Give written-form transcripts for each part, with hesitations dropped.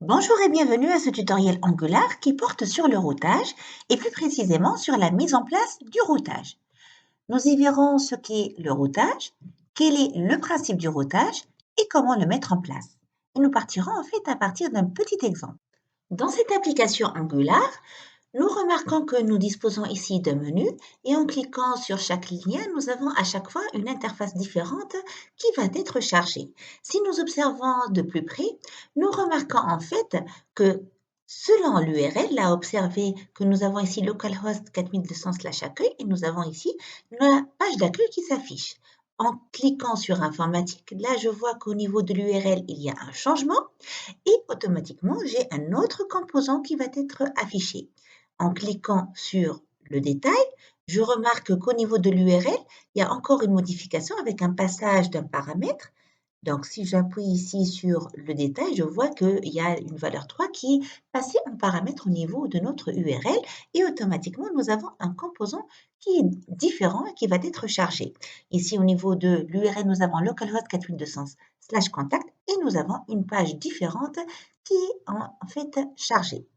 Bonjour et bienvenue à ce tutoriel Angular qui porte sur le routage et plus précisément sur la mise en place du routage. Nous y verrons ce qu'est le routage, quel est le principe du routage et comment le mettre en place. Et nous partirons en fait à partir d'un petit exemple. Dans cette application Angular, nous remarquons que nous disposons ici d'un menu et en cliquant sur chaque lien, nous avons à chaque fois une interface différente qui va être chargée. Si nous observons de plus près, nous remarquons en fait que selon l'URL, là observez que nous avons ici localhost 4200/accueil et nous avons ici la page d'accueil qui s'affiche. En cliquant sur informatique, là je vois qu'au niveau de l'URL, il y a un changement et automatiquement, j'ai un autre composant qui va être affiché. En cliquant sur le détail, je remarque qu'au niveau de l'URL, il y a encore une modification avec un passage d'un paramètre. Donc, si j'appuie ici sur le détail, je vois qu'il y a une valeur 3 qui est passée en paramètre au niveau de notre URL et automatiquement, nous avons un composant qui est différent et qui va être chargé. Ici, au niveau de l'URL, nous avons localhost 4200/contact et nous avons une page différente qui est en fait chargée.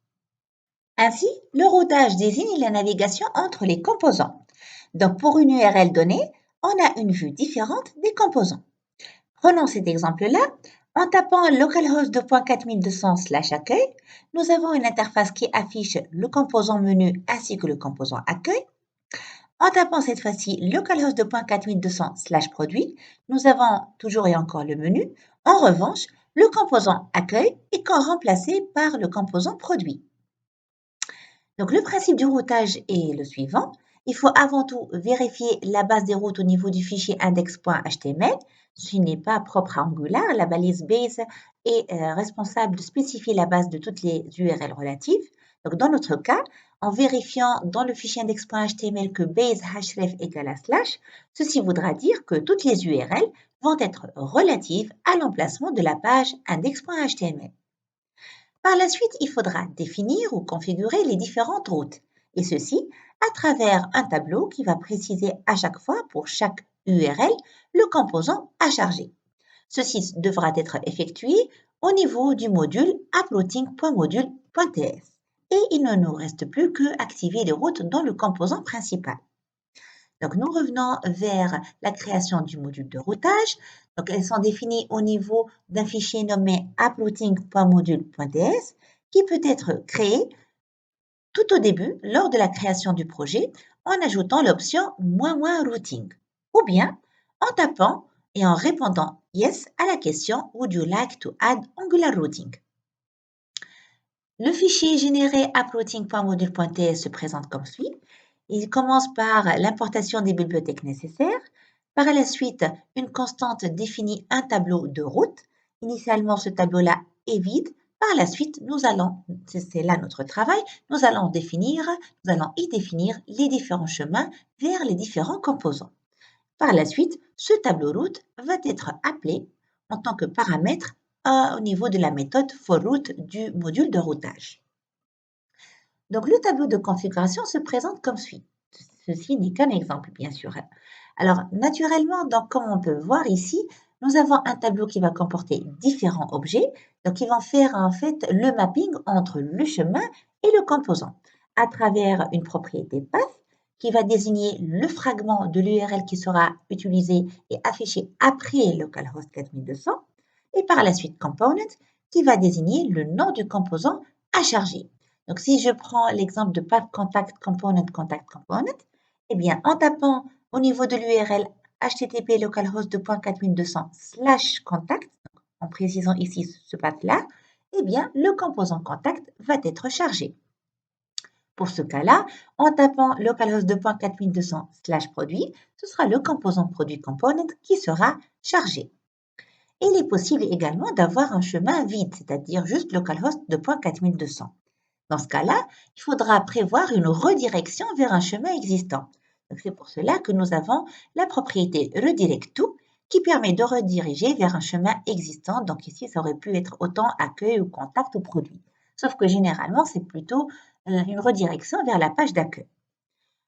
Ainsi, le routage désigne la navigation entre les composants. Donc, pour une URL donnée, on a une vue différente des composants. Prenons cet exemple-là. En tapant localhost 4200/accueil, nous avons une interface qui affiche le composant menu ainsi que le composant accueil. En tapant cette fois-ci localhost 4200/produit, nous avons toujours et encore le menu. En revanche, le composant accueil est remplacé par le composant produit. Donc, le principe du routage est le suivant. Il faut avant tout vérifier la base des routes au niveau du fichier index.html. Ce n'est pas propre à Angular. La balise base est responsable de spécifier la base de toutes les URL relatives. Donc, dans notre cas, en vérifiant dans le fichier index.html que base href égale à slash, ceci voudra dire que toutes les URL vont être relatives à l'emplacement de la page index.html. Par la suite, il faudra définir ou configurer les différentes routes, et ceci à travers un tableau qui va préciser à chaque fois pour chaque URL le composant à charger. Ceci devra être effectué au niveau du module uploading.module.ts. Et il ne nous reste plus qu'à activer les routes dans le composant principal. Donc, nous revenons vers la création du module de routage. Donc, elles sont définies au niveau d'un fichier nommé uploading.module.ts qui peut être créé tout au début lors de la création du projet en ajoutant l'option --routing ou bien en tapant et en répondant yes à la question Would you like to add Angular routing? Le fichier généré uploading.module.ts se présente comme suit. Il commence par l'importation des bibliothèques nécessaires. Par la suite, une constante définit un tableau de route. Initialement, ce tableau-là est vide. Par la suite, c'est là notre travail, nous allons y définir les différents chemins vers les différents composants. Par la suite, ce tableau route va être appelé en tant que paramètre au niveau de la méthode forRoute du module de routage. Donc, le tableau de configuration se présente comme suit. Ceci n'est qu'un exemple, bien sûr. Alors, naturellement, donc, comme on peut voir ici, nous avons un tableau qui va comporter différents objets, donc qui vont faire en fait le mapping entre le chemin et le composant à travers une propriété path qui va désigner le fragment de l'URL qui sera utilisé et affiché après localhost 4200 et par la suite component qui va désigner le nom du composant à charger. Donc, si je prends l'exemple de path contact component, eh bien, en tapant au niveau de l'URL http localhost 4200/contact, en précisant ici ce path-là, eh bien, le composant contact va être chargé. Pour ce cas-là, en tapant localhost 4200/produit, ce sera le composant produit component qui sera chargé. Et il est possible également d'avoir un chemin vide, c'est-à-dire juste localhost 4200. Dans ce cas-là, il faudra prévoir une redirection vers un chemin existant. C'est pour cela que nous avons la propriété redirectTo qui permet de rediriger vers un chemin existant. Donc ici, ça aurait pu être autant accueil ou contact ou produit. Sauf que généralement, c'est plutôt une redirection vers la page d'accueil.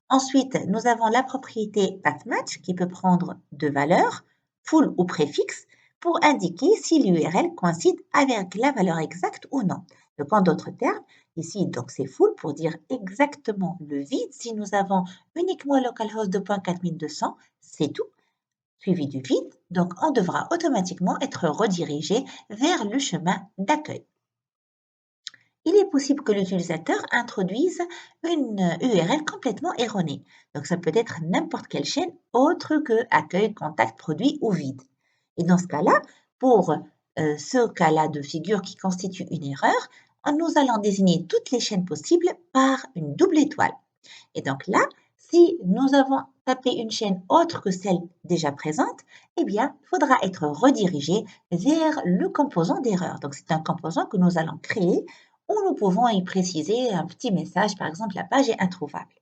Ensuite, nous avons la propriété pathMatch qui peut prendre deux valeurs, full ou préfixe, pour indiquer si l'URL coïncide avec la valeur exacte ou non. Donc, en d'autres termes, ici, donc c'est full pour dire exactement le vide. Si nous avons uniquement localhost 2.4200, c'est tout, suivi du vide. Donc, on devra automatiquement être redirigé vers le chemin d'accueil. Il est possible que l'utilisateur introduise une URL complètement erronée. Donc, ça peut être n'importe quelle chaîne autre que accueil, contact, produit ou vide. Et dans ce cas-là, pour ce cas-là de figure qui constitue une erreur, nous allons désigner toutes les chaînes possibles par une double étoile. Et donc là, si nous avons tapé une chaîne autre que celle déjà présente, eh bien, il faudra être redirigé vers le composant d'erreur. Donc, c'est un composant que nous allons créer où nous pouvons y préciser un petit message, par exemple, la page est introuvable.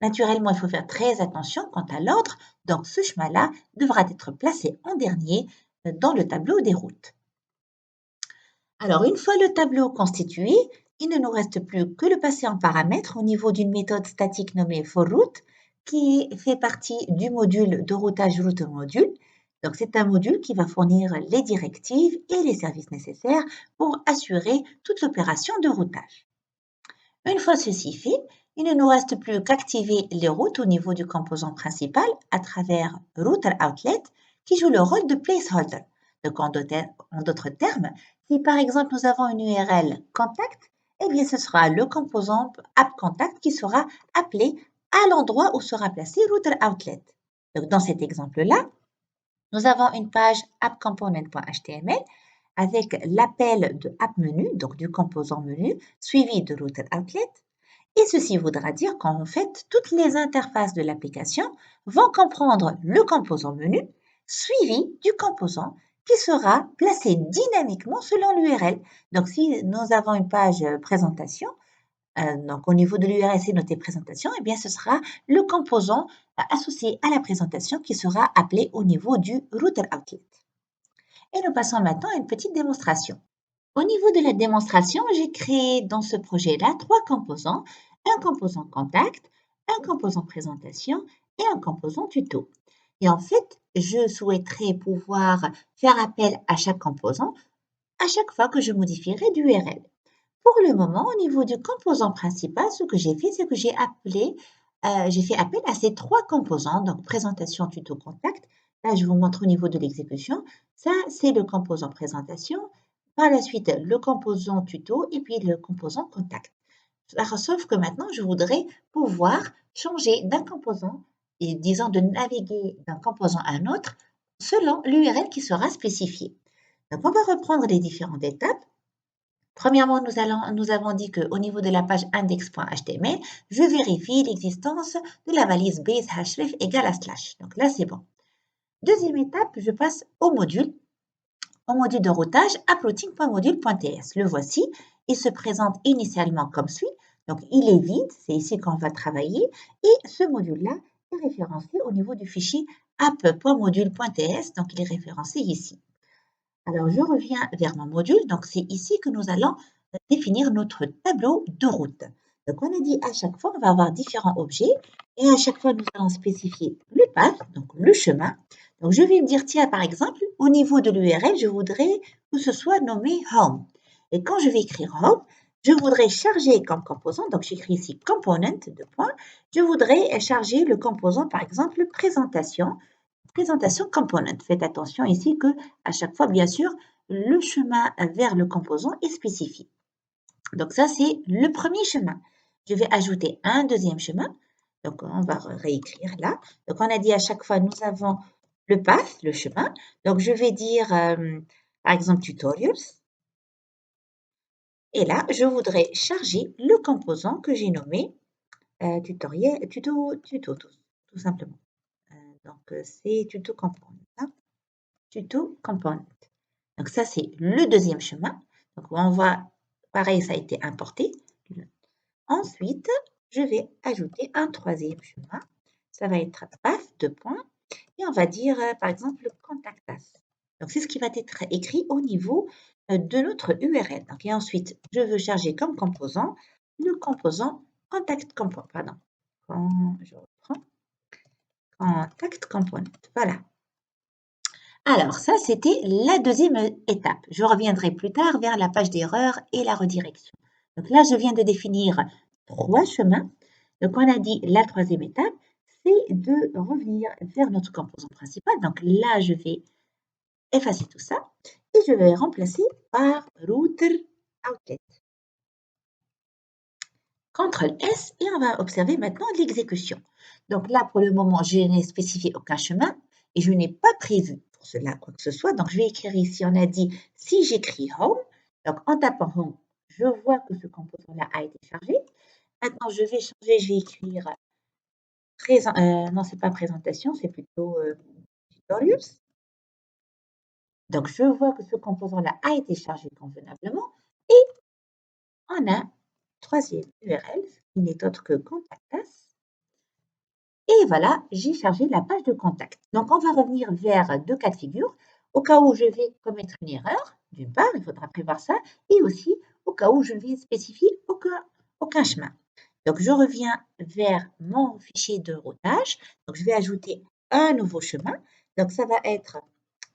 Naturellement, il faut faire très attention quant à l'ordre, donc ce chemin-là devra être placé en dernier dans le tableau des routes. Alors, une fois le tableau constitué, il ne nous reste plus que le passer en paramètre au niveau d'une méthode statique nommée forRoute qui fait partie du module de routage route module. Donc, c'est un module qui va fournir les directives et les services nécessaires pour assurer toute l'opération de routage. Une fois ceci fait, il ne nous reste plus qu'activer les routes au niveau du composant principal à travers Router Outlet qui joue le rôle de placeholder. Donc, en d'autres termes, si par exemple nous avons une URL contact, eh bien ce sera le composant app contact qui sera appelé à l'endroit où sera placé Router Outlet. Donc, dans cet exemple-là, nous avons une page appcomponent.html avec l'appel de app menu, donc du composant menu, suivi de Router Outlet. Et ceci voudra dire qu'en fait, toutes les interfaces de l'application vont comprendre le composant menu suivi du composant qui sera placé dynamiquement selon l'URL. Donc, si nous avons une page présentation, donc au niveau de l'URL, c'est noté présentation, eh bien, ce sera le composant associé à la présentation qui sera appelé au niveau du Router Outlet. Et nous passons maintenant à une petite démonstration. Au niveau de la démonstration, j'ai créé dans ce projet-là 3 composants, un composant contact, un composant présentation et un composant tuto. Et en fait, je souhaiterais pouvoir faire appel à chaque composant à chaque fois que je modifierai l'URL. Pour le moment, au niveau du composant principal, ce que j'ai fait, c'est que j'ai fait appel à ces 3 composants, donc présentation, tuto, contact. Là, je vous montre au niveau de l'exécution. Ça, c'est le composant présentation. Par la suite, le composant tuto et puis le composant contact. Sauf que maintenant, je voudrais pouvoir changer d'un composant et disons de naviguer d'un composant à un autre selon l'URL qui sera spécifiée. Donc, on va reprendre les différentes étapes. Premièrement, nous avons dit qu'au niveau de la page index.html, je vérifie l'existence de la valise base href égale à slash. Donc là, c'est bon. Deuxième étape, je passe au module de routage uprouting.module.ts. Le voici. Il se présente initialement comme suit. Donc, il est vide. C'est ici qu'on va travailler. Et ce module-là est référencé au niveau du fichier app.module.ts. Donc, il est référencé ici. Alors, je reviens vers mon module. Donc, c'est ici que nous allons définir notre tableau de route. Donc, on a dit à chaque fois, on va avoir différents objets. Et à chaque fois, nous allons spécifier le path, donc le chemin. Donc, je vais me dire, tiens, par exemple, au niveau de l'URL, je voudrais que ce soit nommé Home. Et quand je vais écrire Home, je voudrais charger comme composant, donc j'écris ici Component, deux points, je voudrais charger le composant, par exemple, présentation component. Faites attention ici que à chaque fois, bien sûr, le chemin vers le composant est spécifié. Donc ça, c'est le premier chemin. Je vais ajouter un deuxième chemin. Donc, on va réécrire là. Donc, on a dit à chaque fois, nous avons le path, le chemin. Donc, je vais dire, par exemple, tutorials. Et là, je voudrais charger le composant que j'ai nommé tuto, tout simplement. Donc, c'est tuto component. Hein. Tuto component. Donc, ça, c'est le deuxième chemin. Donc, on va, pareil, ça a été importé. Ensuite, je vais ajouter un troisième chemin. Ça va être path, deux points. Et on va dire, par exemple, contact us. Donc, c'est ce qui va être écrit au niveau de notre URL. Donc, et ensuite, je veux charger comme composant le composant contact component. Pardon. Quand je reprends, contact component. Voilà. Alors ça, c'était la deuxième étape. Je reviendrai plus tard vers la page d'erreur et la redirection. Donc là, je viens de définir 3 chemins. Donc on a dit la troisième étape, c'est de revenir vers notre composant principal. Donc là, je vais effacer tout ça et je vais remplacer par router outlet. CTRL S et on va observer maintenant l'exécution. Donc là, pour le moment, je n'ai spécifié aucun chemin et je n'ai pas prévu pour cela quoi que ce soit. Donc je vais écrire ici, on a dit, si j'écris Home, donc en tapant Home, je vois que ce composant-là a été chargé. Maintenant, je vais changer, je vais écrire non, c'est pas présentation, c'est plutôt tutorials. Donc je vois que ce composant-là a été chargé convenablement et on a troisième URL qui n'est autre que contact us. Et voilà, j'ai chargé la page de contact. Donc, on va revenir vers 2 cas de figure. Au cas où je vais commettre une erreur, d'une part, il faudra prévoir ça, et aussi au cas où je vais spécifier aucun chemin. Donc, je reviens vers mon fichier de routage. Donc, je vais ajouter un nouveau chemin. Donc, ça va être,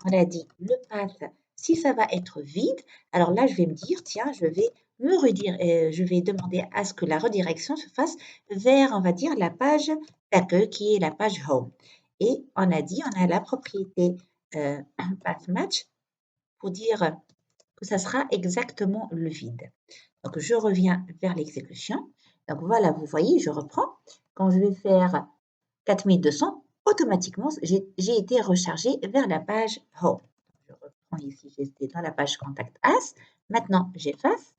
on a dit, le path. Si ça va être vide, alors là, je vais me dire, tiens, je vais demander à ce que la redirection se fasse vers, on va dire, la page d'accueil qui est la page Home. Et on a dit, on a la propriété path match pour dire que ça sera exactement le vide. Donc, je reviens vers l'exécution. Donc, voilà, vous voyez, je reprends. Quand je vais faire 4200, automatiquement, j'ai été rechargé vers la page Home. Je reprends ici, j'étais dans la page Contact Us. Maintenant, j'efface,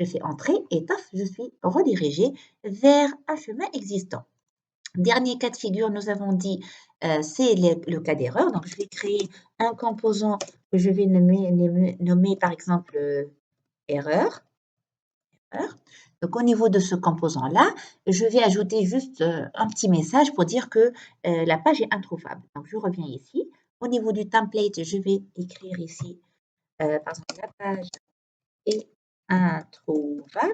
je fais Entrer et paf, je suis redirigé vers un chemin existant. Dernier cas de figure, nous avons dit, c'est le cas d'erreur. Donc, je vais créer un composant que je vais nommer par exemple erreur. Donc, au niveau de ce composant-là, je vais ajouter juste un petit message pour dire que la page est introuvable. Donc, je reviens ici. Au niveau du template, je vais écrire ici, par exemple, la page est introuvable.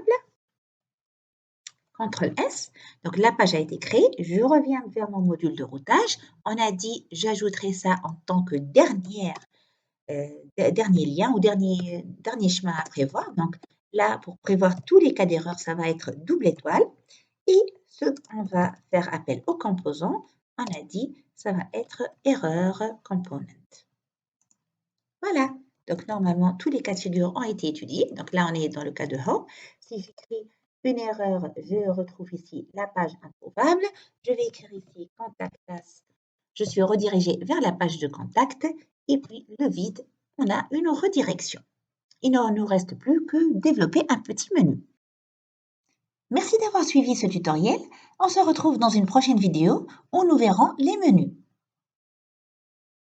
CTRL S. Donc, la page a été créée. Je reviens vers mon module de routage. On a dit, j'ajouterai ça en tant que dernier lien ou dernier chemin à prévoir. Donc, là, pour prévoir tous les cas d'erreur, ça va être double étoile. Et ce qu'on va faire appel au composant, on a dit, ça va être erreur component. Voilà. Donc, normalement, tous les cas de figure ont été étudiés. Donc, là, on est dans le cas de Home. Si j'écris une erreur, je retrouve ici la page introuvable. Je vais écrire ici Contact Us. Je suis redirigée vers la page de contact. Et puis, le vide, on a une redirection. Il ne nous reste plus que développer un petit menu. Merci d'avoir suivi ce tutoriel. On se retrouve dans une prochaine vidéo où nous verrons les menus.